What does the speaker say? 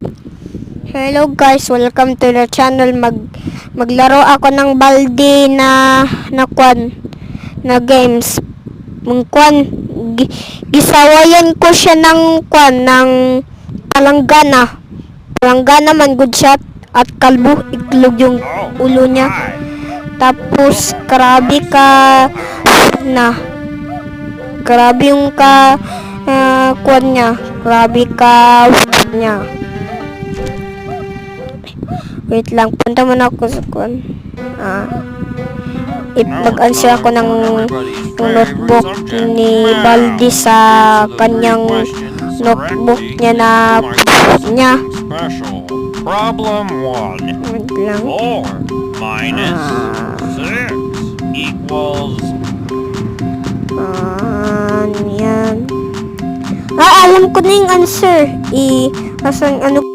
Hello guys, welcome to the channel. Maglaro ako ng balde na games. Gisawayan ko siya ng palanggana. Palanggana man good shot at kalbo itlog yung ulo niya. Tapos grabe yung niya. Grabe niya. Wait lang, punta muna ako sa ipag-answer ako ng notebook ni Baldi sa kanyang notebook niya Special. Problem 1. Wait lang. 4 minus 6 equals... Yan. Alam ko na yung answer. Asan,